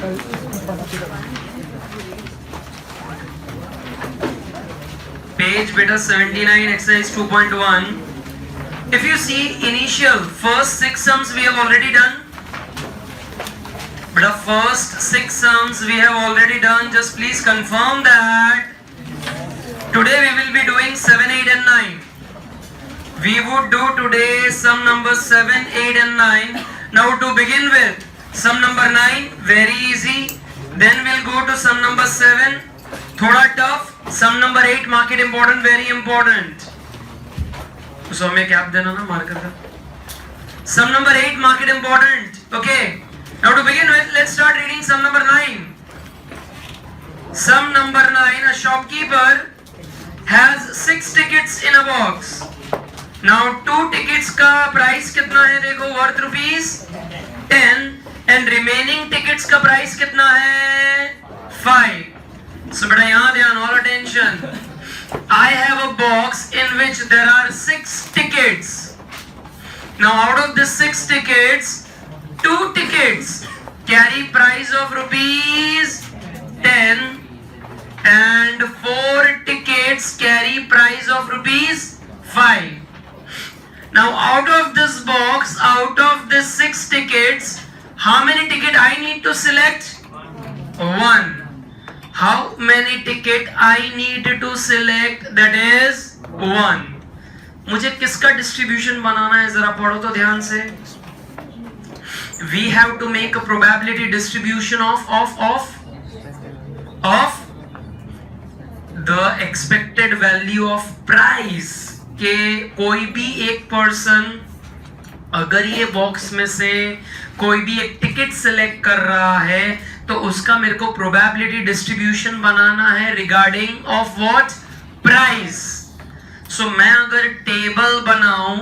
Page beta 79, exercise 2.1. If you see initial first 6 sums we have already done. But the first 6 sums we have already done. Just please confirm that. Today we will be doing 7, 8 and 9. We would do today sum number 7, 8 and 9. Now to begin with, sum number 9, very easy. Then we'll go to sum number 7, thoda tough. Sum number 8, mark it important, very important. So हमें cap देना ना marker का. Sum number 8, mark it important. Okay. Now to begin with, let's start reading sum number 9. Sum number 9, a shopkeeper has 6 tickets in a box. Now 2 tickets का price कितना है देखो, worth ₹10 and remaining tickets का price कितना है 5. So बेटा यहाँ ध्यान, all attention. I have a box in which there are 6 tickets. Now out of the 6 tickets, 2 tickets carry price of ₹10 and 4 tickets carry price of ₹5. Now out of this box, out of the 6 tickets, how many ticket I need to select? 1. How many ticket I need to select? That is 1. मुझे किसका distribution बनाना है जरा पढ़ो तो ध्यान से. We have to make a probability distribution of the expected value of price. के कोई भी एक पर्सन अगर ये बॉक्स में से कोई भी एक टिकट सिलेक्ट कर रहा है तो उसका मेरे को प्रोबेबिलिटी डिस्ट्रीब्यूशन बनाना है regarding of what price. So मैं अगर टेबल बनाऊं,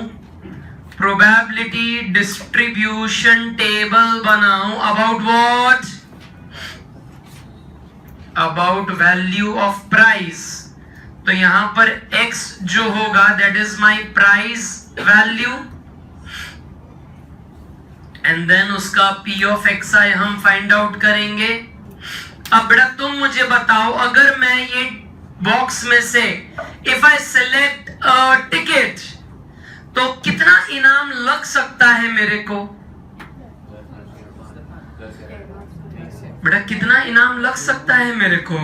प्रोबेबिलिटी डिस्ट्रीब्यूशन टेबल बनाऊं about what, about value of price, तो यहां पर x जो होगा that is my price value and then उसका p ऑफ xi हम फाइंड आउट करेंगे. अब बेटा तुम मुझे बताओ, अगर मैं ये बॉक्स में से if I select a ticket तो कितना इनाम लग सकता है मेरे को? बेटा कितना इनाम लग सकता है मेरे को?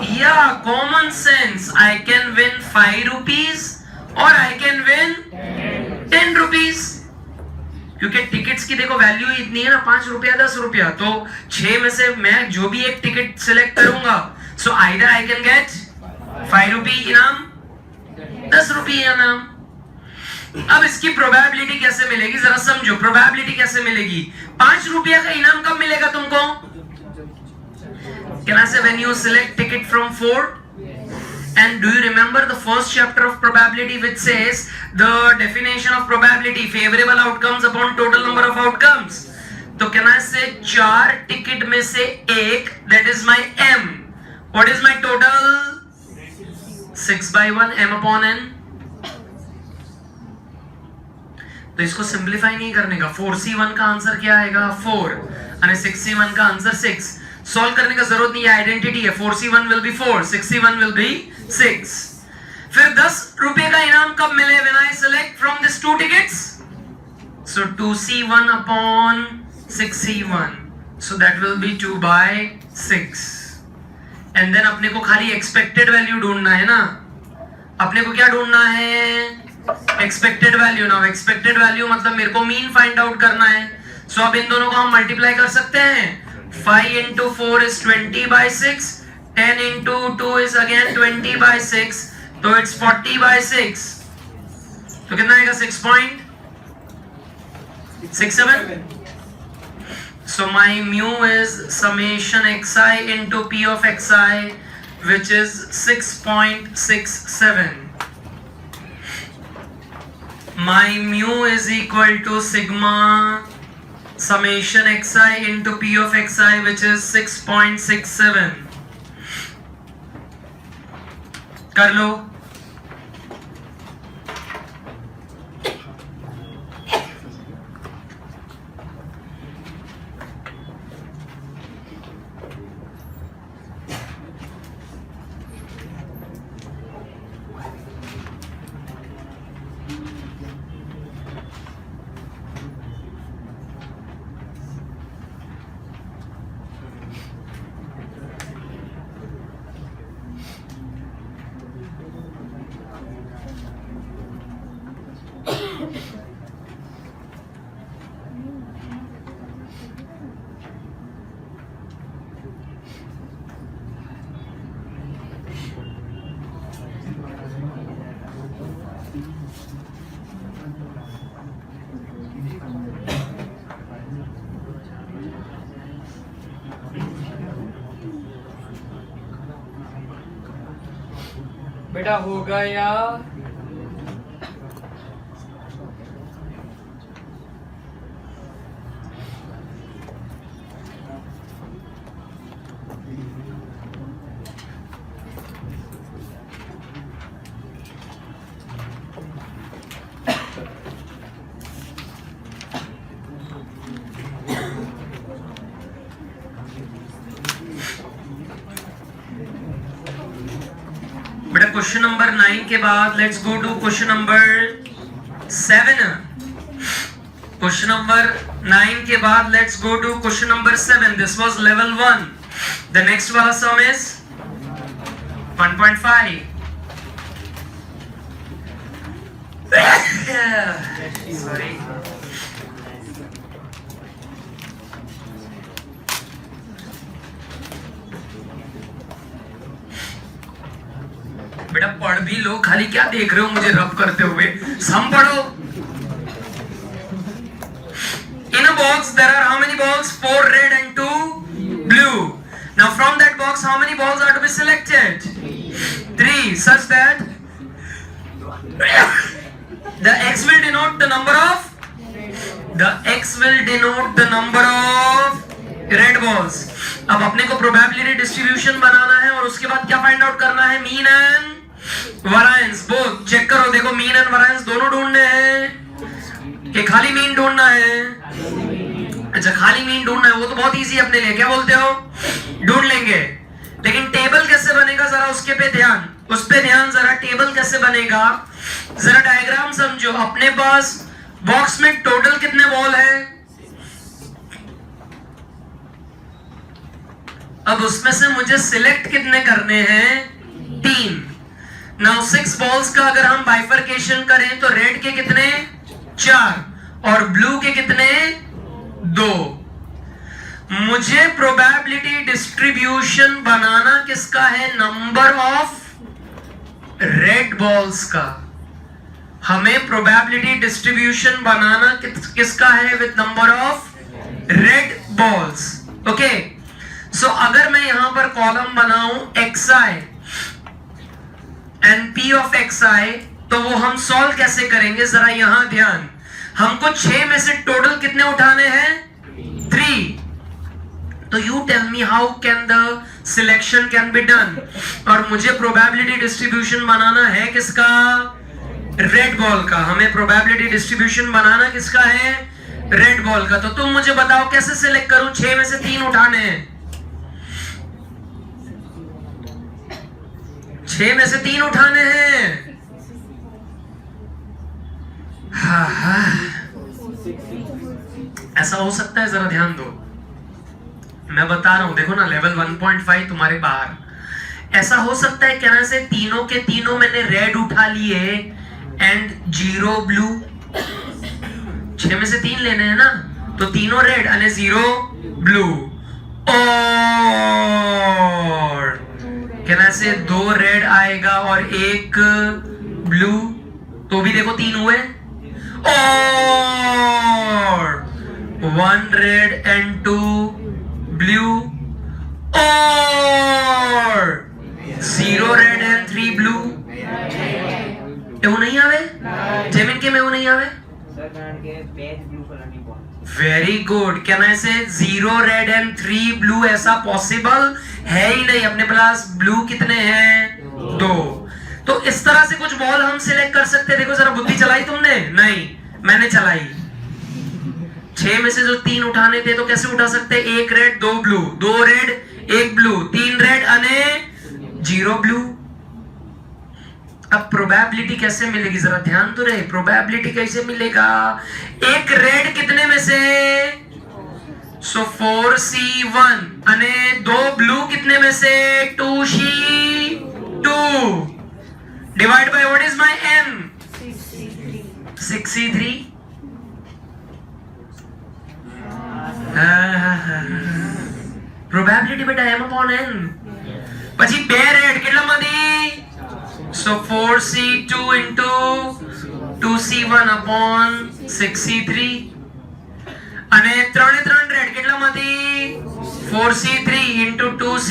Yeah, common sense. I can win 5 rupees or I can win 10 rupees. क्योंकि टिकट्स की देखो वैल्यू इतनी है ना, 5 रुपया 10 रुपया, तो 6 में से मैं जो भी एक टिकट सिलेक्ट करूंगा, so either I can get 5 रुपी इनाम, 10 रुपये इनाम. अब इसकी प्रोबेबिलिटी कैसे मिलेगी जरा समझो. प्रोबेबिलिटी कैसे मिलेगी? 5 रुपया का इनाम कब मिलेगा तुमको? Can I say when you select ticket from 4? And do you remember the first chapter of probability which says the definition of probability, favorable outcomes upon total number of outcomes? तो can I say 4 ticket में से 1, that is my m. What is my total? 6/1 m upon n. तो इसको simplify नहीं करने का. 4c1 का answer क्या आएगा? 4 और 6c1 का आंसर 6. सॉल्व करने का जरूरत नहीं है, आइडेंटिटी है. 4c1 will be 4, 6c1 will be 6. फिर 10 रुपए का इनाम कब मिले? when I select from these 2 tickets. So 2c1 upon 6c1. So that will be 2/6. And then अपने को खाली एक्सपेक्टेड वैल्यू ढूंढना है ना. अपने को क्या ढूंढना है? Expected value. ना एक्सपेक्टेड वैल्यू मतलब मेरे को मीन फाइंड आउट करना है. सो अब इन दोनों को हम मल्टीप्लाई कर सकते हैं. 5 into 4 is 20/6. 10 into 2 is again 20/6. तो it's 40/6. तो कितना आएगा? 6.67. So my mu is summation xi into p of xi, which is 6.67. My mu is equal to sigma summation xi into p of xi, which is 6.67. कर लो. बेटा हो गया। बेटा question number 9 के बाद let's go to question number 7। Question number 9 के बाद let's go to question number 7। This was level 1। The next वाला सम इज 1.5। सॉरी, बेटा पढ़ भी लो, खाली क्या देख रहे हो मुझे रब करते हुए। सम पढ़ो। In a box there are how many balls? 4 red and 2 blue. Now from that box how many balls are to be selected? 3, such that the x will denote the number of red balls. अब अपने को probability distribution बनाना है और उसके बाद क्या find out करना है? Mean and variance both check करो। देखो मीन एंड वैरिएंस दोनों ढूंढने हैं कि खाली मीन ढूंढना है? अच्छा, खाली मीन ढूंढना है, वो तो बहुत इजी अपने लिए। क्या बोलते हो? ढूंढ लेंगे। लेकिन टेबल कैसे बनेगा जरा उस पे ध्यान जरा। टेबल कैसे बनेगा जरा डायग्राम समझो। अपने पास बॉक्स में टोटल कितने बॉल है? अब उसमें से मुझे सिलेक्ट कितने करने हैं? 3। नाउ 6 बॉल्स का अगर हम बाइफरकेशन करें तो रेड के कितने? 4 और ब्लू के कितने? 2। मुझे प्रोबेबिलिटी डिस्ट्रीब्यूशन बनाना किसका है? नंबर ऑफ रेड बॉल्स का। हमें प्रोबेबिलिटी डिस्ट्रीब्यूशन बनाना किसका है? With number of red balls. Okay, so अगर मैं यहां पर कॉलम बनाऊं xi and p of xi, तो वो हम सॉल्व कैसे करेंगे जरा यहां ध्यान। हमको 6 में से टोटल कितने उठाने हैं? 3। तो you tell me how can the selection can be done. और मुझे प्रोबेबिलिटी डिस्ट्रीब्यूशन बनाना है किसका? रेड बॉल का। हमें प्रोबेबिलिटी डिस्ट्रीब्यूशन बनाना किसका है? रेड बॉल का। तो तुम मुझे बताओ कैसे सिलेक्ट करूं? 6 में से 3 उठाने हैं। 6 में से 3 उठाने हैं। ऐसा हो सकता है, जरा ध्यान दो, मैं बता रहा हूं। देखो ना, लेवल 1.5 तुम्हारे बाहर। ऐसा हो सकता है क्या से तीनों के तीनों मैंने रेड उठा लिए एंड 0 ब्लू। 6 में से 3 लेने हैं ना, तो तीनों रेड और 0 ब्लू। और क्या से 2 रेड आएगा और 1 ब्लू, तो भी देखो 3 हुए। और 1 रेड एंड 2 ब्लू और 0 रेड एंड 3 ब्लू। એવું नहीं आवे? जेमिन के में वो नहीं आवे? Very good. कैन आई से 0 रेड एंड 3 ब्लू? ऐसा पॉसिबल है ही नहीं। अपने पास ब्लू कितने हैं? 2। तो इस तरह से कुछ बॉल हम सिलेक्ट कर सकते हैं। देखो जरा, बुद्धि चलाई तुमने? नहीं, मैंने चलाई। 6 में से जो 3 उठाने थे तो कैसे उठा सकते? 1 red 2 blue, 2 red 1 blue, 3 red अने 0 ब्लू। अब प्रोबेबिलिटी कैसे मिलेगी जरा ध्यान तो रहे। प्रोबेबिलिटी कैसे मिलेगा? 1 रेड कितने में से? सो 4C1 अने 2 ब्लू कितने में से? 2C2 divide by what is my n? 6C3। Probability बेटा m upon n। પછી 2 રેડ કેટલામાંથી? So 4C2 into 2C1 upon 6C3 અને 3 રેડ કેટલામાંથી? 4C3 into 2C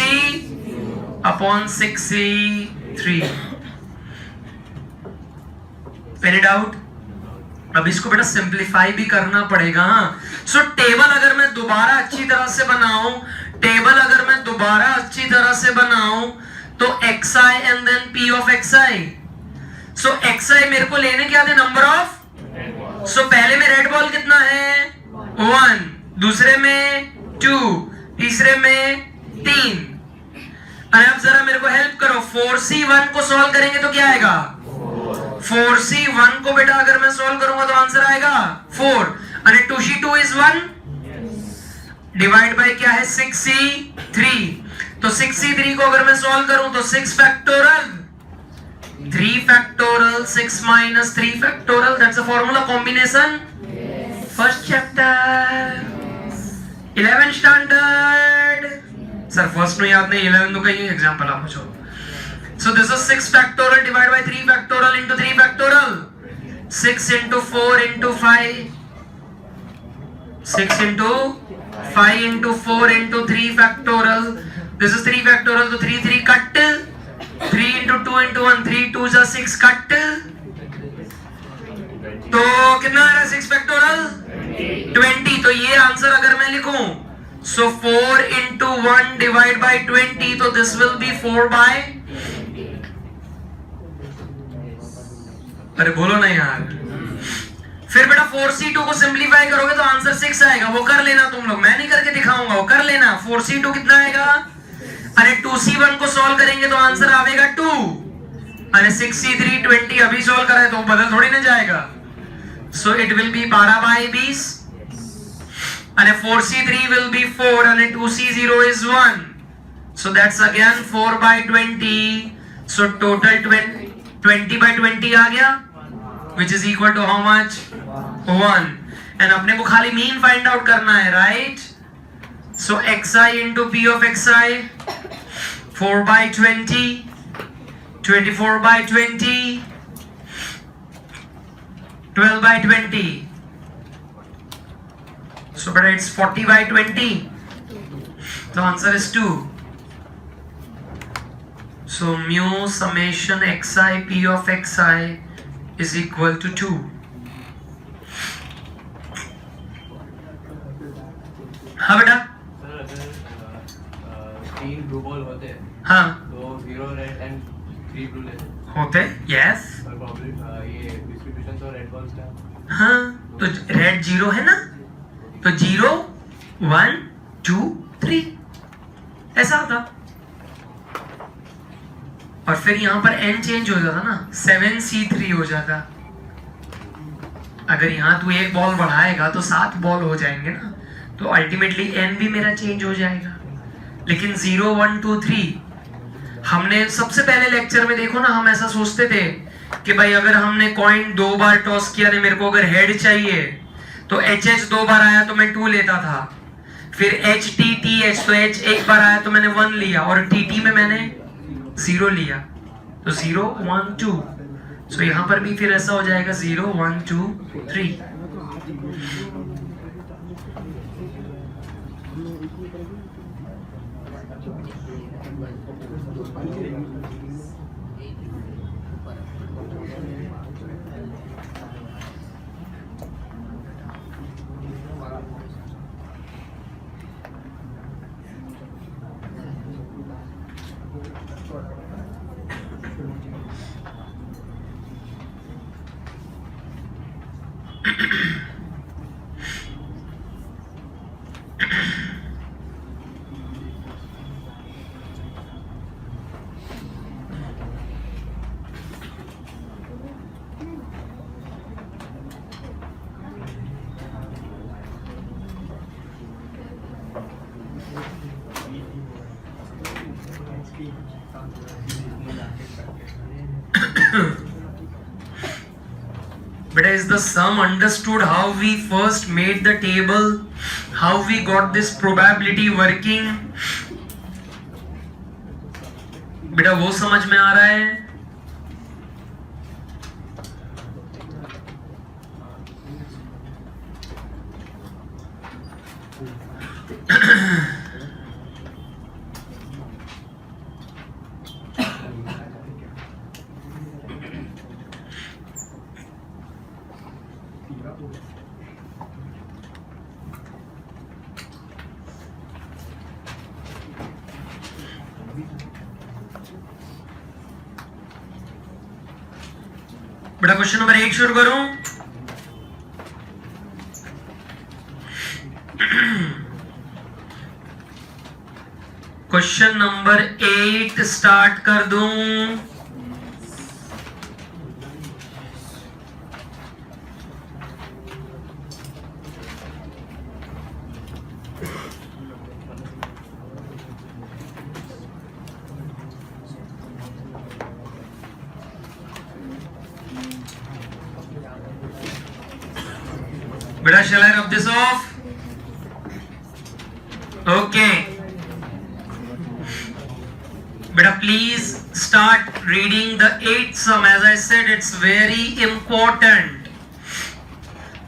upon 6C3। Any doubt? अब इसको बेटा सिंप्लीफाई भी करना पड़ेगा। सो टेबल अगर मैं दोबारा अच्छी तरह से बनाऊं, तो xi and then p of xi। So xi मेरे को लेने क्या थे, नंबर ऑफ। सो पहले में रेड बॉल कितना है, 1, दूसरे में 2, तीसरे में 3। अरे अब जरा मेरे को हेल्प करो, 4c1 को सॉल्व करेंगे तो क्या आएगा, 4c1 को बेटा अगर मैं सॉल्व करूंगा तो आंसर आएगा 4। अरे 2c2 इज 1, डिवाइड बाय क्या है 6c3। तो 6c3 को अगर मैं सॉल्व करूं तो 6 factorial, 3 factorial, 6 minus 3 factorial, that's a formula combination. First chapter 11 standard. Sir first में याद नहीं, 11 तो कहीं एग्जांपल आप पूछो। So this is 6 factorial divided by 3 factorial into 3 factorial. 6 into 4 into 5. 6 into 5 into 4 into 3 factorial. This is 3 factorial, so 3 cut. 3 into 2 into 1, 3 2s are 6 cut. तो कितना आ रहा है 6 factorial? 20। तो ये आंसर अगर मैं लिखूं, so 4 into 1 divide by 20, तो this will be 4 by। अरे बोलो ना यार। फिर बेटा 4c2 को सिंप्लीफाई करोगे तो आंसर 6 आएगा, वो कर लेना तुम लोग, मैं नहीं करके दिखाऊंगा, वो कर लेना। 4c2 कितना आएगा, अरे 2c1 को सॉल्व करेंगे तो आंसर आएगा 2। अरे 6c3 20 अभी सॉल्व करा है तो बदल थोड़ी ना जाएगा। So it will be 12 by 20। अरे 4c3 will be 4 and 2c0 is 1, so that's again 4 by 20, so total 20 by 20 आ गया, which is equal to how much, 1। and अपने को खाली मीन फाइंड आउट करना है, right. so xi into p of xi, 4 by 20, 24 by 20, 12 by 20, so but it's 40 by 20, the answer is 2। so mu summation xi p of xi is equal to 2। हाँ बेटा, तीन blue ball होते हैं, हाँ तो 0 red and 3 blue होते, yes. और problem ये डिस्ट्रीब्यूशन तो रेड बॉल्स का, हाँ तो रेड 0 है ना, तो 0 1 2 3 ऐसा होता। और फिर यहाँ पर n चेंज हो जाता ना, 7c3 हो जाता। अगर यहाँ तू एक बॉल बढ़ाएगा तो 7 बॉल हो जाएंगे ना, तो अल्टीमेटली n भी मेरा चेंज हो जाएगा। लेकिन 0 1 2 3 हमने सबसे पहले लेक्चर में देखो ना, हम ऐसा सोचते थे कि भाई अगर हमने कॉइन 2 बार टॉस किया ना, मेरे को अगर हेड चाहिए तो HH 2 बार आया तो मैं 2 लेता था, फिर HTTH तो H 1 बार आया तो मैंने 1 लिया, और TT में मैंने 0 लिया, तो 0 1 2। सो यहाँ पर भी फिर ऐसा हो जाएगा 0 1 2 3। But is the sum understood how we first made the table, how we got this probability working? बेटा वो समझ में आ रहा है? बेटा क्वेश्चन नंबर 8 शुरू करूं। क्वेश्चन नंबर 8 स्टार्ट कर दूं। बेटा shall I rub this off? Okay. Beta, please start reading the 8th sum. As I said, it's very important.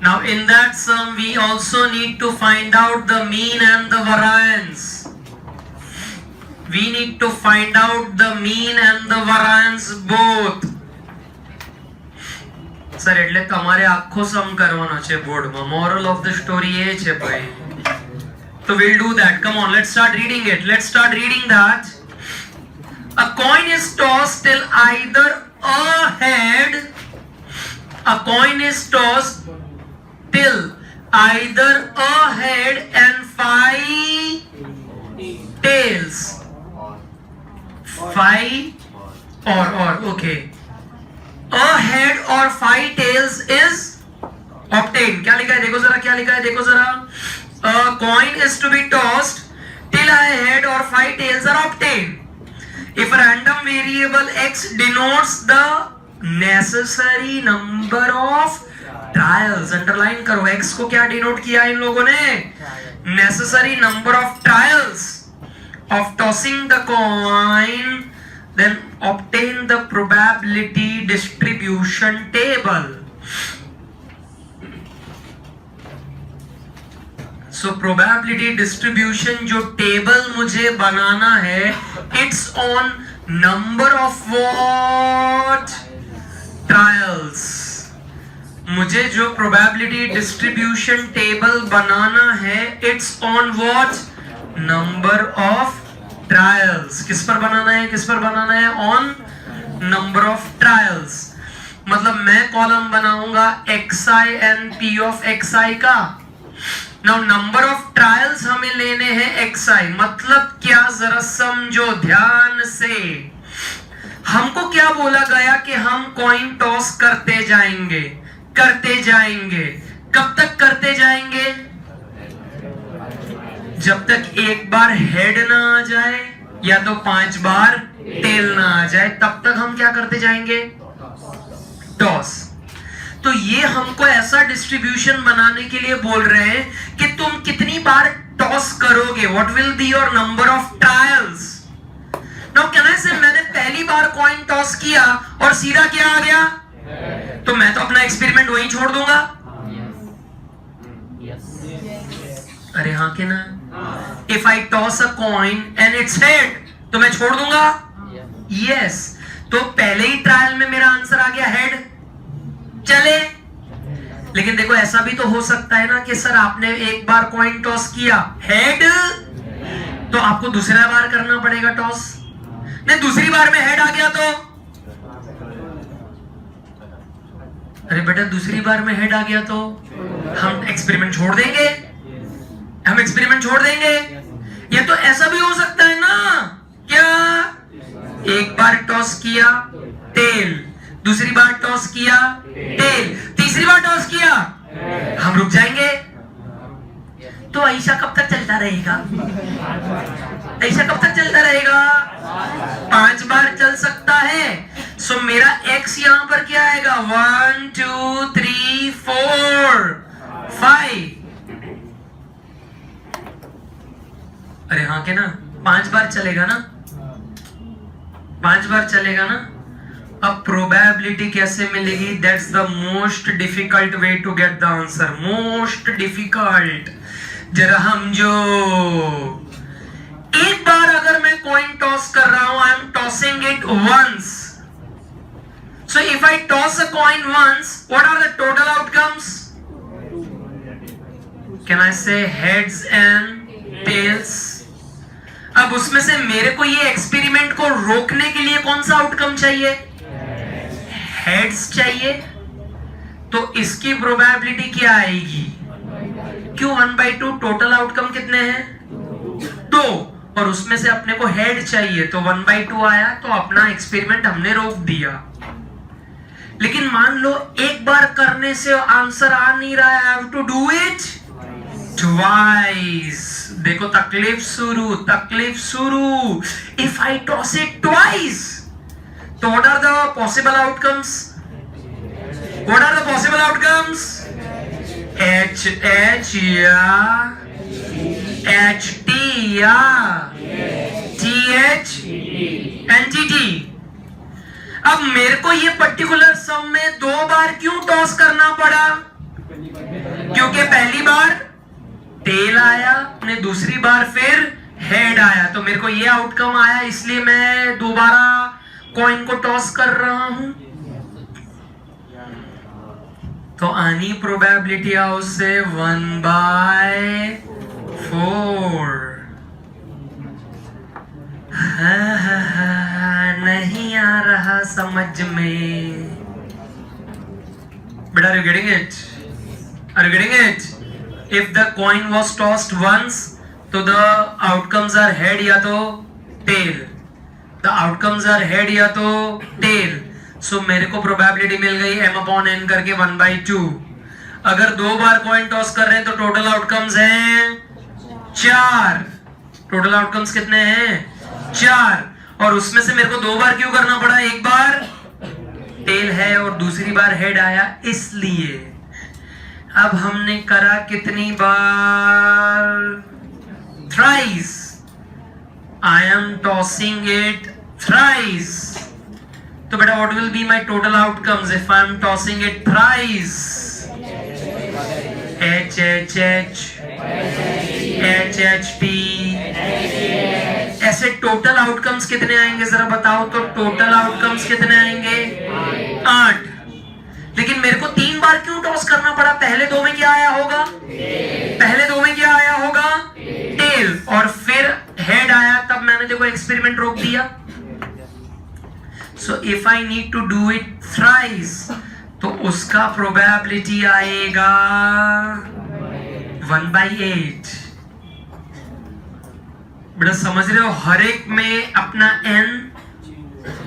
Now, in that sum, we also need to find out the mean and the variance. We need to find out the mean and the variance both. Sir એટલે તમારે આખો સમ કરવાનો છે બોર્ડમાં. Moral of the story એ છે ભાઈ. So we'll do that. Come on, let's start reading it. Let's start reading that. A coin is tossed till either ahead. A coin is tossed till either ahead and 5 tails. 5 or okay. A head or 5 tails is obtained. क्या लिखा है देखो जरा, क्या लिखा है देखो जरा. A coin is to be tossed till a head or 5 tails are obtained. If a random variable x denotes the necessary number of trials. Underline करो, x को क्या denote किया इन लोगों ने? Necessary number of trials of tossing the coin. Then obtain the probability distribution table. So probability distribution जो table मुझे बनाना है, it's on number of what? Trials. मुझे जो probability distribution table बनाना है, it's on what? Number of trials. किस पर बनाना है, किस पर बनाना है? On number of trials. मतलब मैं कॉलम बनाऊंगा xi and p of xi का. Now number of trials हमें लेने हैं xi. मतलब क्या, जरा समझो ध्यान से. हमको क्या बोला गया कि हम कॉइन टॉस करते जाएंगे, करते जाएंगे. कब तक करते जाएंगे? जब तक एक बार हेड ना आ जाए या तो 5 बार टेल ना आ जाए, तब तक हम क्या करते जाएंगे? टॉस. तो ये हमको ऐसा डिस्ट्रीब्यूशन बनाने के लिए बोल रहे हैं कि तुम कितनी बार टॉस करोगे. What will be your number of trials. Now can I से मैंने पहली बार कॉइन टॉस किया और सीधा क्या आ गया, तो मैं तो अपना एक्सपेरिमेंट वहीं छोड़ दूंगा. अरे हाँ के ना. If I toss a coin and it's head, तो मैं छोड़ दूंगा. Yes. तो पहले ही ट्रायल में मेरा आंसर आ गया हेड. चले. लेकिन देखो ऐसा भी तो हो सकता है ना कि सर आपने एक बार कॉइन टॉस किया हेड, तो आपको दूसरा बार करना पड़ेगा टॉस. नहीं, दूसरी बार में हेड आ गया तो, अरे बेटा दूसरी बार में हेड आ गया तो हम एक्सपेरिमेंट छोड़ देंगे. हम एक्सपेरिमेंट छोड़ देंगे. ये तो ऐसा भी हो सकता है ना, क्या एक बार टॉस किया टेल, दूसरी बार टॉस किया टेल, तीसरी बार टॉस किया, हम रुक जाएंगे. तो ऐसा कब तक चलता रहेगा? ऐसा कब तक चलता रहेगा? 5 बार चल सकता है. सो मेरा x यहां पर क्या आएगा? 1 2 3 4 5. अरे हाँ के ना, 5 बार चलेगा ना, 5 बार चलेगा ना. अब प्रोबेबिलिटी कैसे मिलेगी? That's the most difficult way to get the answer. Most difficult. जरा हम जो एक बार अगर मैं कॉइन टॉस कर रहा हूं, I am tossing it once. So if I toss a coin once, what are the total outcomes? Can I say heads and tales. अब उसमें से मेरे को ये एक्सपेरिमेंट को रोकने के लिए कौन सा आउटकम चाहिए? हेड्स चाहिए, तो इसकी प्रोबेबिलिटी क्या आएगी? क्यों 1/2, टोटल आउटकम कितने हैं? 2, और उसमें से अपने को हेड चाहिए तो 1/2 आया, तो अपना एक्सपेरिमेंट हमने रोक दिया। लेकिन मान लो एक बार करने से आंसर आ नहीं रहा है, I have to do it twice। देखो तकलीफ शुरू। If I toss it twice, तो what are the possible outcomes? H या HT या TH NTT। अब मेरे को ये पर्टिकुलर सम में 2 बार क्यों टॉस करना पड़ा? क्योंकि पहली बार टेल आया, ने दूसरी बार फिर हेड आया, तो मेरे को ये आउटकम आया, इसलिए मैं दोबारा कॉइन को टॉस कर रहा हूं। तो आनी प्रोबेबिलिटी है उससे 1/4। नहीं आ रहा समझ में। But are you getting it? If the coin was tossed once, तो the outcomes are head या तो tail। So मेरे को प्रोबेबिलिटी मिल गई m/n करके 1/2। अगर 2 बार कॉइन टॉस कर रहे हैं तो टोटल आउटकम्स हैं 4। टोटल आउटकम्स कितने हैं? 4। और उसमें से मेरे को 2 बार क्यों करना पड़ा? एक बार टेल है और दूसरी बार हेड आया, इसलिए। अब हमने करा कितनी बार? Thrice. I am tossing it thrice। तो बेटा what will be my total outcomes if I am tossing it thrice? HHH, HHT। ऐसे टोटल आउटकम्स कितने आएंगे जरा बताओ तो? टोटल आउटकम्स कितने आएंगे? 8। लेकिन मेरे को 3 बार क्यों टॉस करना पड़ा? पहले 2 में क्या आया होगा? टेल, और फिर हेड आया, तब मैंने देखो एक्सपेरिमेंट रोक दिया। So if I need to do it thrice, तो उसका प्रोबेबिलिटी आएगा 1/8। बेटा समझ रहे हो? हर एक में अपना n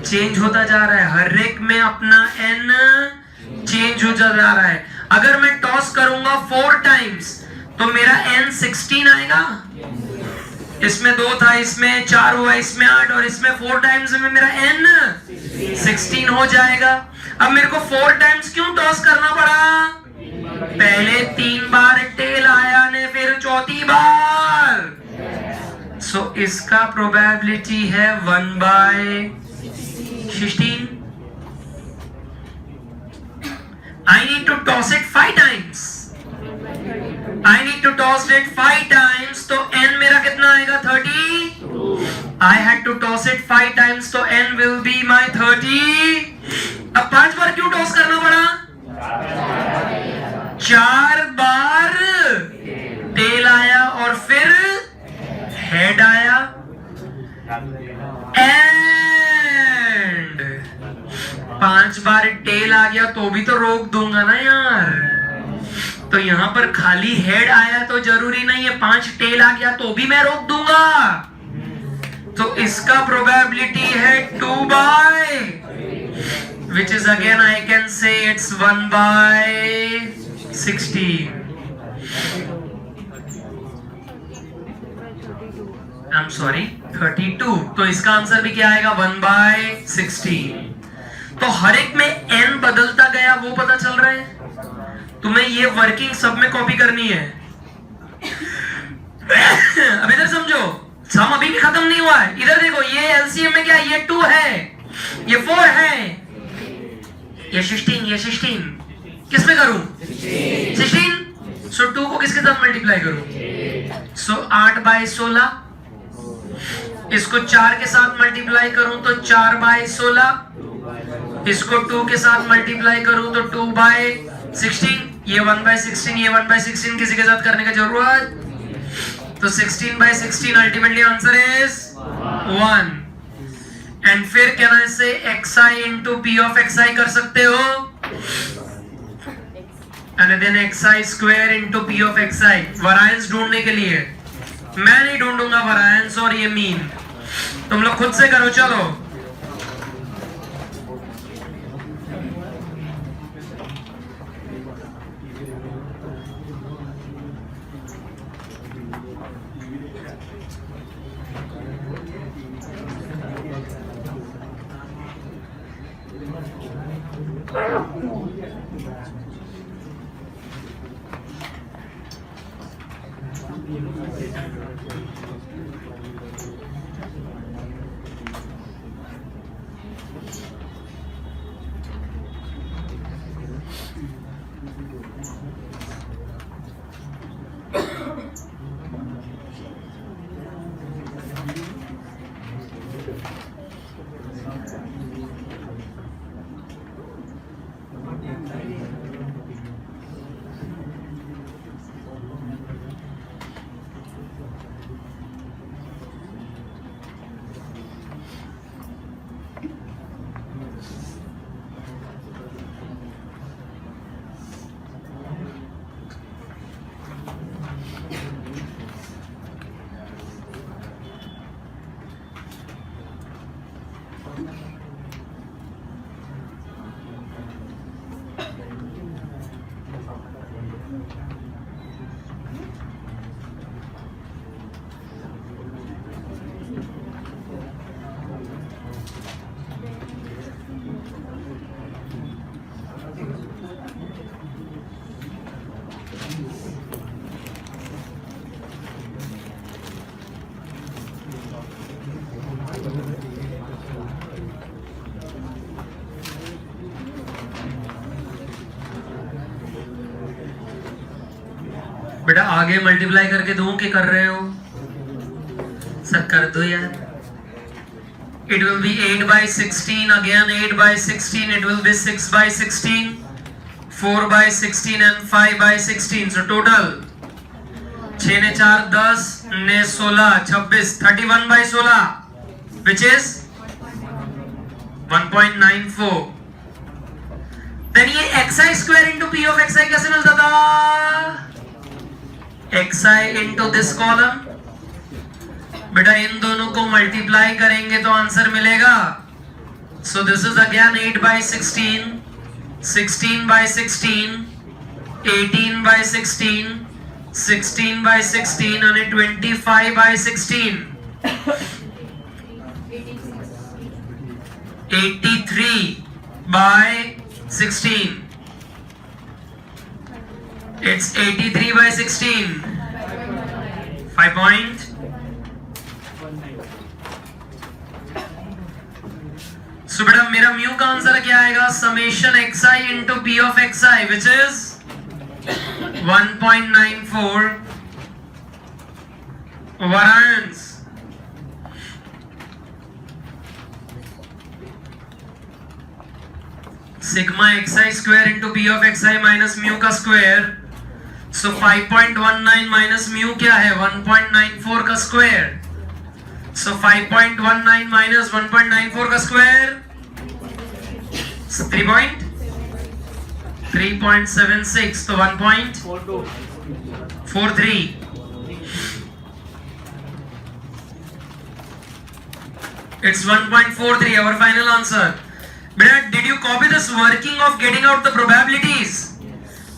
चेंज होता जा रहा है, हर एक में अपना n चेंज होता जा रहा है। अगर मैं टॉस करूंगा 4 टाइम्स तो मेरा n 16 आएगा। इसमें 2 था, इसमें 4 हुआ, इसमें 8, और इसमें 4 टाइम्स में मेरा n 16 हो जाएगा। अब मेरे को 4 टाइम्स क्यों टॉस करना पड़ा? पहले 3 बार टेल आया ने, फिर चौथी बार। सो इसका प्रोबेबिलिटी है 1/16। I need to toss it 5 times। तो n मेरा कितना आएगा? 30। I had to toss it 5 times, तो n will be my 30। अब 5 बार क्यों टॉस करना पड़ा? 4 बार टेल आया और फिर हेड आया, एंड 5 बार टेल आ गया तो भी तो रोक दूंगा ना यार। तो यहां पर खाली हेड आया तो जरूरी नहीं है, 5 टेल आ गया तो भी मैं रोक दूंगा। तो इसका प्रोबेबिलिटी है 2/, which is again I can say it's 1/16। I'm sorry, 32। तो इसका आंसर भी क्या आएगा? 1/16। तो हर एक में n बदलता गया, वो पता चल रहा है तुम्हें। ये वर्किंग सब में कॉपी करनी है। अब इधर समझो, सम अभी भी खत्म नहीं हुआ है। इधर देखो, ये एलसीएम में क्या? ये 2 है, ये 4 है, ये 16। किस में करूं? 16। सो 2 को किसके साथ मल्टीप्लाई करूं? सो 8/16। इसको 4 के साथ मल्टीप्लाई करूं तो 4/16। इसको 2 के साथ मल्टीप्लाई करूं तो 2/16। ये 1/16, ये 1/16 किसी के साथ करने का जरूरत? तो 16/16 अल्टीमेटली आंसर इज 1। एंड फिर क्या ना इसे xi into p of xi कर सकते हो, and then xi square into p of xi। Variance ढूंढने के लिए मैं नहीं ढूंढूंगा वरायंस और ये मीन, तुम लोग खुद से करो। चलो बेटा आगे मल्टीप्लाई करके दूं कि कर रहे हो? सर कर दो यार। It will be 8 by 16, again 8 by 16, it will be 6 by 16, 4 by 16 and 5 by 16. So total 6 ने 4 10 ने 16 26 31 by 16 which is 1.94. Then ये xi square into p of xi कैसे मिलता था? xi into this column। बेटा इन दोनों को मल्टीप्लाई करेंगे तो आंसर मिलेगा। So this is again 8 by 16, 16 by 16, 18 by 16, 16 by 16 and 25 by 16, 83 by 16, it's 83 by 16, 5 point। So बेटा मेरा म्यू का आंसर क्या आएगा? Summation xi into p of xi which is 1.94 variance। Sigma xi square into p of xi minus mu का square. सो 5.19 minus mu क्या है? 1.94 का square. सो 5.19 minus 1.94 का स्क्वायर 3.76, तो 1.43। It's 1.43 our final answer। Beta, did you copy this working of getting out the probabilities?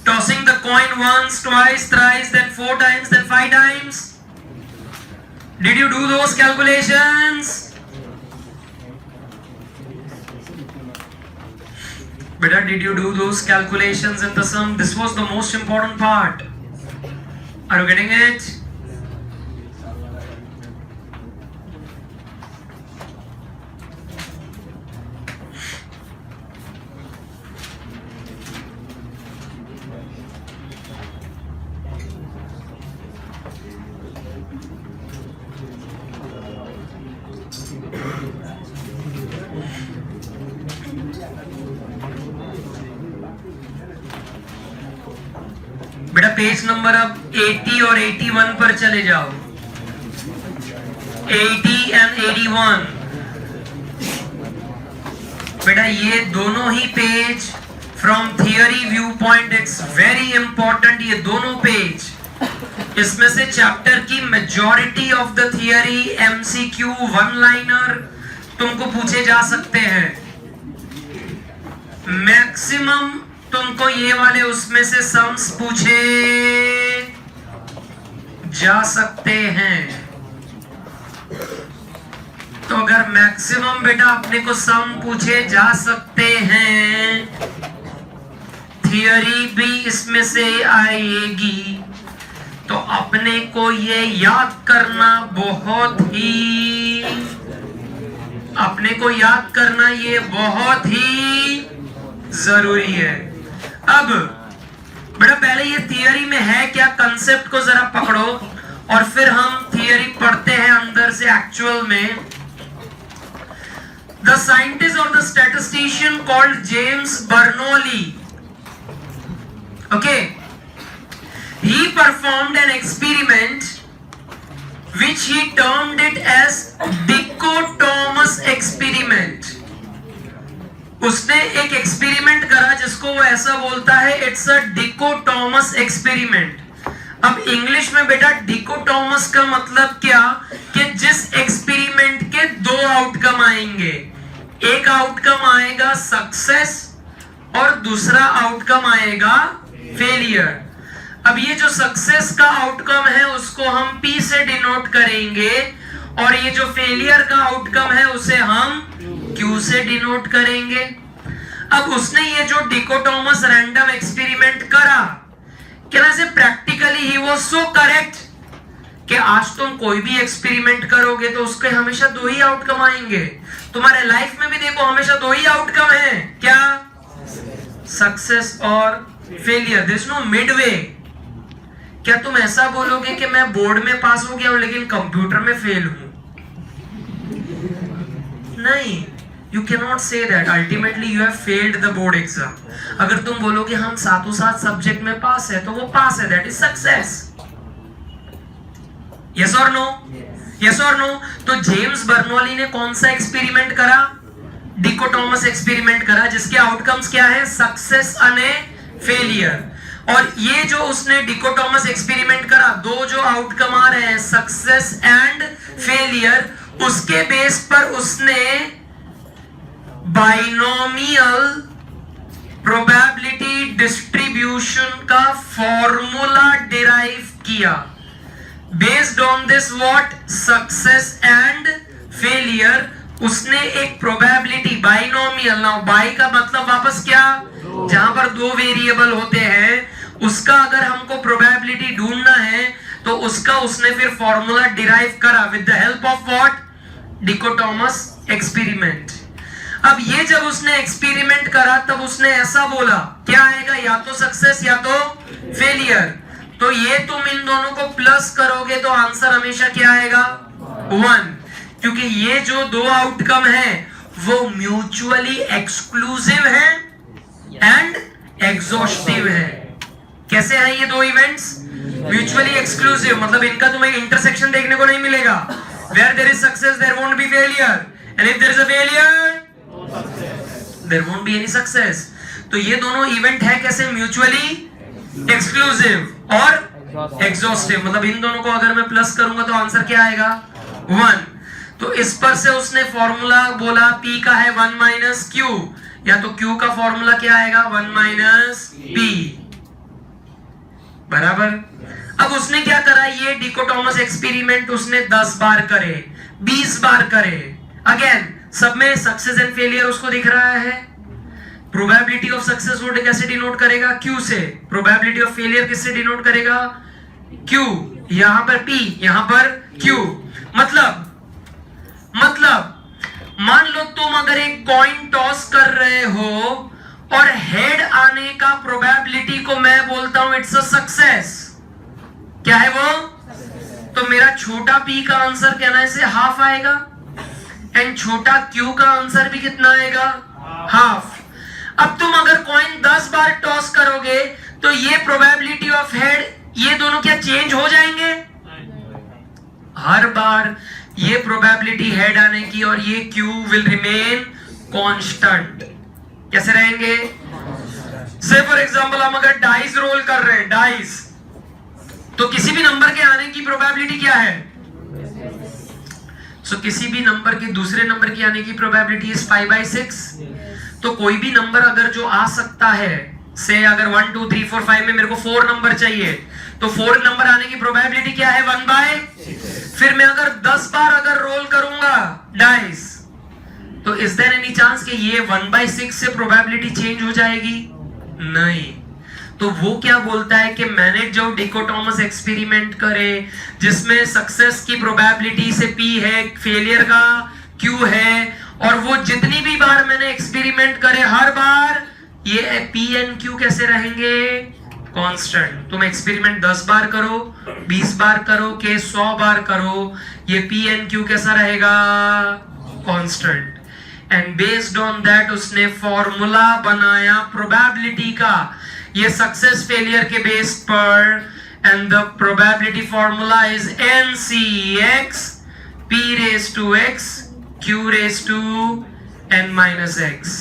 Tossing the coin once, twice, thrice, then 4 times, then 5 times? Did you do those calculations? Beta, did you do those calculations in the sum? This was the most important part. Are you getting it? बेटा page number अब 80 और 81 पर चले जाओ। 80 and 81। बेटा ये दोनों ही page from theory view point it's very important, ये दोनों पेज, इसमें से चैप्टर की majority of the theory MCQ one liner तुमको पूछे जा सकते हैं। मैक्सिमम तुमको ये वाले उसमें से सम्स पूछे जा सकते हैं। तो अगर मैक्सिमम बेटा अपने को सम पूछे जा सकते हैं, थियरी भी इसमें से आएगी, तो अपने को ये याद करना बहुत ही जरूरी है। अब बेटा पहले ये थियरी में है क्या, कंसेप्ट को जरा पकड़ो और फिर हम थियरी पढ़ते हैं अंदर से एक्चुअल में। The scientist or the statistician called James Bernoulli, okay, he performed an experiment which he termed it as dichotomous experiment. उसने एक एक्सपेरिमेंट करा जिसको वो ऐसा बोलता है इट्स अ डिकोटोमस एक्सपेरिमेंट। अब इंग्लिश में बेटा डिकोटोमस का मतलब क्या, कि जिस एक्सपेरिमेंट के दो आउटकम आएंगे, एक आउटकम आएगा सक्सेस और दूसरा आउटकम आएगा फेलियर। अब ये जो सक्सेस का आउटकम है उसको हम P से डिनोट करेंगे और ये जो फेलियर का आउटकम है उसे हम Q से डिनोट करेंगे। अब उसने ये जो डिकोटोमस रैंडम एक्सपेरिमेंट करा, क्या से practically he was so correct कि आज तुम कोई भी एक्सपेरिमेंट करोगे तो उसके हमेशा दो ही आउटकम आएंगे। तुम्हारे लाइफ में भी देखो हमेशा दो ही आउटकम है, क्या, सक्सेस और failure, there is no midway. क्या तुम ऐसा बोलोगे कि मैं बोर्ड में पास हो गया हूं लेकिन कंप्यूटर में फेल हूं? नहीं, you cannot say that. Ultimately you have failed the board exam. अगर तुम बोलोगे हम सातों सात सब्जेक्ट में पास है तो वो पास है, that is success. Yes or no? Yes or no? तो जेम्स बर्नौली ने कौन सा एक्सपेरिमेंट करा, डिकोटोमस एक्सपेरिमेंट करा, जिसके आउटकम्स क्या है, सक्सेस अने फेलियर। और ये जो उसने डिकोटोमस एक्सपेरिमेंट करा, दो जो आउटकम आ रहे हैं सक्सेस एंड फेलियर, उसके बेस पर उसने बाइनोमियल प्रोबेबिलिटी डिस्ट्रीब्यूशन का फॉर्मूला डिराइव किया। Based on this what, success and failure, उसने एक प्रोबेबिलिटी बाइनोमियल, नाउ बाई का मतलब वापस क्या, जहां पर दो वेरिएबल होते हैं उसका अगर हमको प्रोबेबिलिटी ढूंढना है तो उसका उसने फिर फॉर्मूला डिराइव करा with the help of what, dichotomous experiment. अब ये जब उसने एक्सपेरिमेंट करा तब उसने ऐसा बोला, क्या आएगा, या तो सक्सेस या तो फेलियर। तो ये तुम इन दोनों को प्लस करोगे तो आंसर हमेशा क्या आएगा, 1, क्योंकि ये जो दो आउटकम है वो म्यूचुअली एक्सक्लूसिव है एंड एग्जॉस्टिव है। कैसे हैं ये दो इवेंट्स, म्यूचुअली एक्सक्लूसिव, मतलब इनका तुम्हें इंटरसेक्शन देखने को नहीं मिलेगा। Where there is success there won't be failure, and if there is a failure there won't be any success. तो ये दोनों इवेंट है कैसे, म्यूचुअली एक्सक्लूसिव और एग्जॉस्टिव, मतलब इन दोनों को अगर मैं प्लस करूंगा तो आंसर क्या आएगा, 1। तो इस पर से उसने फॉर्मूला बोला P का है 1 माइनस Q, या तो Q का फॉर्मूला क्या आएगा, 1 माइनस P, बराबर। अब उसने क्या करा, ये डिकोटोमस एक्सपेरिमेंट उसने 10 बार करे, 20 बार करे, अगेन सब में सक्सेस एंड फेलियर उसको दिख रहा है। प्रोबेबिलिटी ऑफ सक्सेस वो कैसे डिनोट करेगा, Q से। प्रोबेबिलिटी ऑफ फेलियर किससे डिनोट करेगा, Q, यहां पर P, यहां पर Q। मतलब मान लो तुम अगर एक कॉइन टॉस कर रहे हो और हेड आने का प्रोबेबिलिटी को मैं बोलता हूं इट्स अ सक्सेस, क्या है वो, तो मेरा छोटा P का आंसर कहना से हाफ आएगा एंड छोटा Q का आंसर भी कितना आएगा, हाफ। अब तुम अगर कॉइन 10 बार टॉस करोगे तो ये प्रोबेबिलिटी ऑफ हेड, ये दोनों क्या चेंज हो जाएंगे, हर बार ये प्रोबेबिलिटी हेड आने की और ये Q विल रिमेन कांस्टेंट। कैसे रहेंगे? से फॉर एग्जांपल हम अगर डाइस रोल कर रहे हैं, डाइस, तो किसी भी नंबर के आने की प्रोबेबिलिटी क्या है? सो किसी भी नंबर के दूसरे नंबर की आने की प्रोबेबिलिटी इज 5/6। तो कोई भी नंबर अगर जो आ सकता है, से अगर 1 2 3 4 5 में मेरे को 4 नंबर चाहिए, तो 4 नंबर आने की प्रोबेबिलिटी क्या है? 1/6। फिर मैं अगर 10 बार अगर रोल करूंगा डाइस, तो इज देयर एनी चांस कि ये 1/6 से प्रोबेबिलिटी चेंज हो जाएगी? नहीं। तो वो क्या बोलता है कि मैंने जो डिकोटोमस एक्सपेरिमेंट करे, जिसमें सक्सेस की प्रोबेबिलिटी से P है, फेलियर का Q है, और वो जितनी भी बार मैंने एक्सपेरिमेंट करे हर बार ये P and Q कैसे रहेंगे? कांस्टेंट। तुम एक्सपेरिमेंट 10 बार करो, 20 बार करो, के 100 बार करो, ये P and Q कैसा रहेगा? Constant. And based on that उसने फॉर्मूला बनाया प्रोबेबिलिटी का, ये सक्सेस फेलियर के बेस पर, and the probability formula is NCX P raised to X Q raised to N minus X।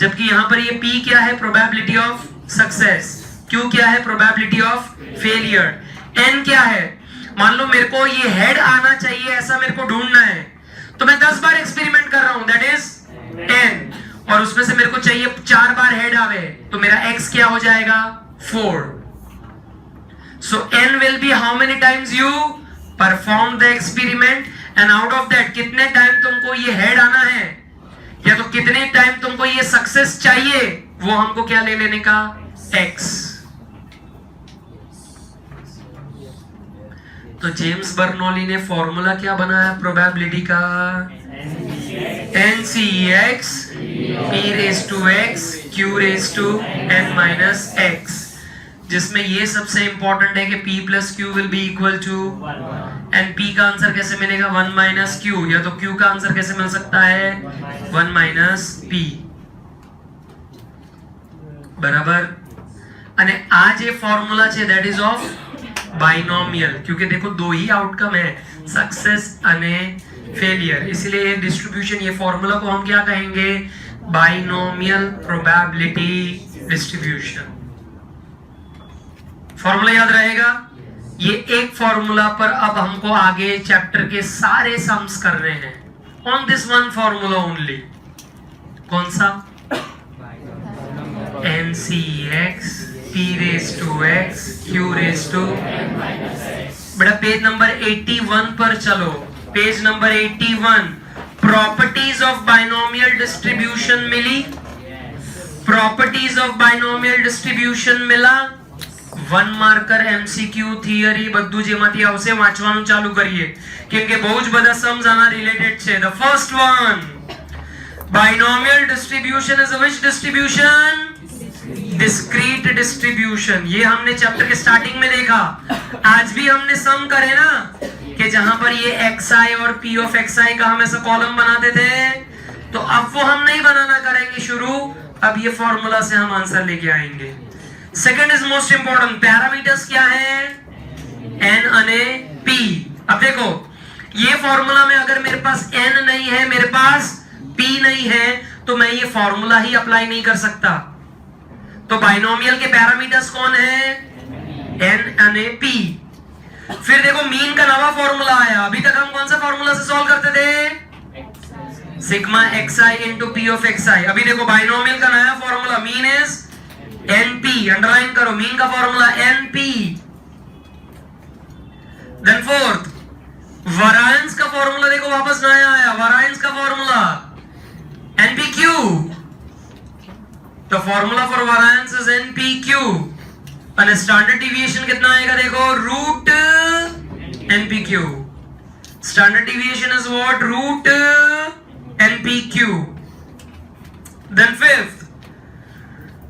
जबकि यहां पर ये P क्या है? Probability of success. Q क्या है? Probability of failure. N क्या है? मान लो मेरे को ये हेड आना चाहिए, ऐसा मेरे को ढूंढना है, तो मैं 10 बार एक्सपेरिमेंट कर रहा हूं, दैट इज N, और उसमें से मेरे को चाहिए 4 बार हेड आवे, तो मेरा X क्या हो जाएगा? 4। So N will be how many times you perform the experiment, and out of that कितने टाइम तुमको ये हेड आना है, या तो कितने टाइम तुमको ये सक्सेस चाहिए, वो हमको क्या ले लेने का? X। तो जेम्स बर्नौली ने फॉर्मूला क्या बनाया प्रोबेबिलिटी का? NCX P raised to X Q raised to N minus X, जिसमें ये सबसे इंपॉर्टेंट है कि P plus Q will be equal to, and P का आंसर कैसे मिलेगा? 1 minus Q, या तो Q का आंसर कैसे मिल सकता है? 1 minus P। बराबर। અને આ જે ફોર્મ્યુલા છે that is of बाइनोमियल, क्योंकि देखो दो ही आउटकम है, सक्सेस અને फेलियर, इसलिए ये डिस्ट्रीब्यूशन, ये फॉर्मूला को हम क्या कहेंगे? Binomial probability distribution. फॉर्मूला याद रहेगा? ये एक फॉर्मूला पर अब हमको आगे चैप्टर के सारे सम्स करने हैं on this one formula only. कौन सा? NCX P raised to X Q raised to, बेटा पेज नंबर 81 पर चलो, page number 81। Properties of binomial distribution मिली, प्रॉपर्टीज ऑफ बाइनोमियल डिस्ट्रीब्यूशन मिला। 1 માર્કર MCQ થિયરી બધું જેમાંથી આવશે વાંચવાનું ચાલુ કરીએ, કેમ કે બહુ જ બધા सम्स આના રિલેટેડ છે। The first one, binomial distribution is which distribution? Discrete distribution. ये हमने चैप्टर के स्टार्टिंग में देखा। आज भी हमने सम करे ना कि जहां पर ये xi और p of xi का हम ऐसा कॉलम बनाते थे, तो अब वो हम नहीं बनाना करेंगे शुरू, अब ये फॉर्मूला से हम आंसर लेके आएंगे। Second is most important, parameters क्या है? n અને p। अब देखो ये फॉर्मूला में अगर मेरे पास n नहीं है, मेरे पास p नहीं है, तो मैं ये फॉर्मूला ही अप्लाई नहीं कर सकता। तो बाइनोमियल के पैरामीटर्स कौन है? n અને p। फिर देखो मीन का नवा फॉर्मूला आया, अभी तक हम कौन सा फॉर्मूला से सॉल्व करते थे? Sigma xi into p of xi। अभी देखो बाइनोमियल का नया formula, mean is np, underline करो, मीन का formula np। Then fourth, variance का फॉर्मूला देखो वापस नया आया, वरायंस का फॉर्मूला npq। तो formula for variance is npq, और स्टैंडर्ड डिविएशन कितना आएगा देखो? Root npq। Standard deviation is what? Root npq। Then fifth,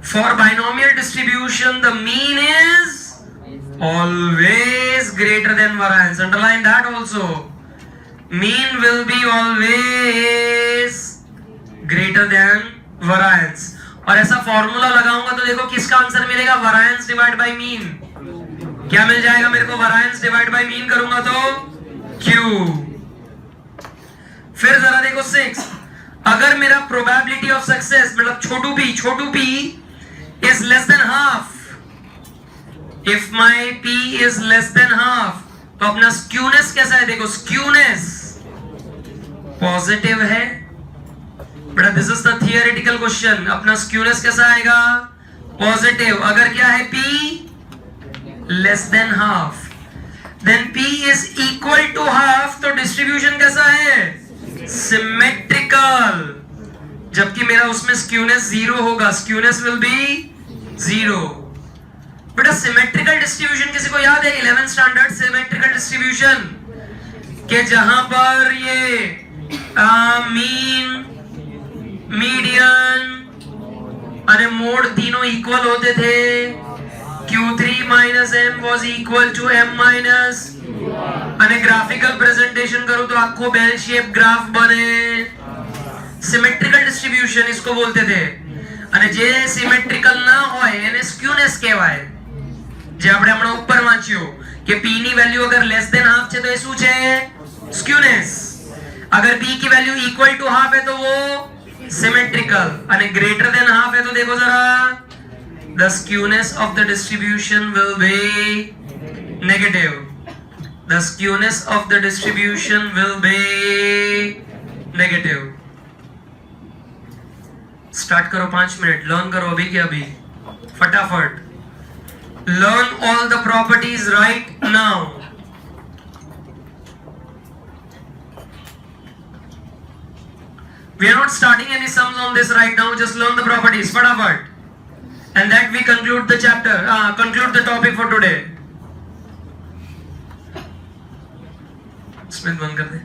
for binomial distribution the mean is always greater than variance, underline that also, mean will be always greater than variance। और ऐसा formula लगाऊंगा तो देखो किसका answer मिलेगा? Variance divide by mean. क्या मिल जाएगा मेरे को? वरायंस डिवाइड बाय मीन करूंगा तो Q। फिर जरा देखो 6, अगर मेरा प्रोबेबिलिटी ऑफ सक्सेस मतलब छोटू p is less than half, if my p is less than half, तो अपना स्क्यूनेस कैसा है? देखो स्क्यूनेस पॉजिटिव है बेटा, this is the theoretical question. अपना स्क्यूनेस कैसा आएगा? पॉजिटिव। अगर क्या है? p less than half, then p is equal to half, तो डिस्ट्रीब्यूशन कैसा है? सिमेट्रिकल। जबकि मेरा उसमें स्क्यूनेस 0 होगा, स्क्यूनेस विल बी 0। बेटा सिमेट्रिकल डिस्ट्रीब्यूशन किसी को याद है? 11th स्टैंडर्ड सिमेट्रिकल डिस्ट्रीब्यूशन के जहां पर ये मीन, मीडियन और मोड तीनों इक्वल होते थे। Q3 minus M was equal to M minus, અને ગ્રાફિકલ પ્રેઝન્ટેશન કરું તો આખો બેલ શેપ ગ્રાફ બને। સિમેટ્રિકલ ડિસ્ટ્રીબ્યુશન इसको બોલते थे। અને જે સિમેટ્રિકલ ના હોય એને સ્ક્યુનેસ કહેવાય। જે આપણે હમણાં ઉપર વાંચ્યું કે p ની વેલ્યુ અગર લેસ ધેન હાફ છે તો એ શું છે? સ્ક્યુનેસ। अगर p की वैल्यू इक्वल टू हाफ है तो वो सिमेट्रिकल, और ग्रेटर देन हाफ है तो देखो जरा, the skewness of the distribution will be negative, the skewness of the distribution will be negative। Start करो 5 मिनट, लर्न करो अभी के अभी फटाफट। Learn all the properties right now. We are not starting any sums on this right now, just learn the properties फटाफट, and that we conclude the chapter, conclude the topic for today। Smith बंद कर दे।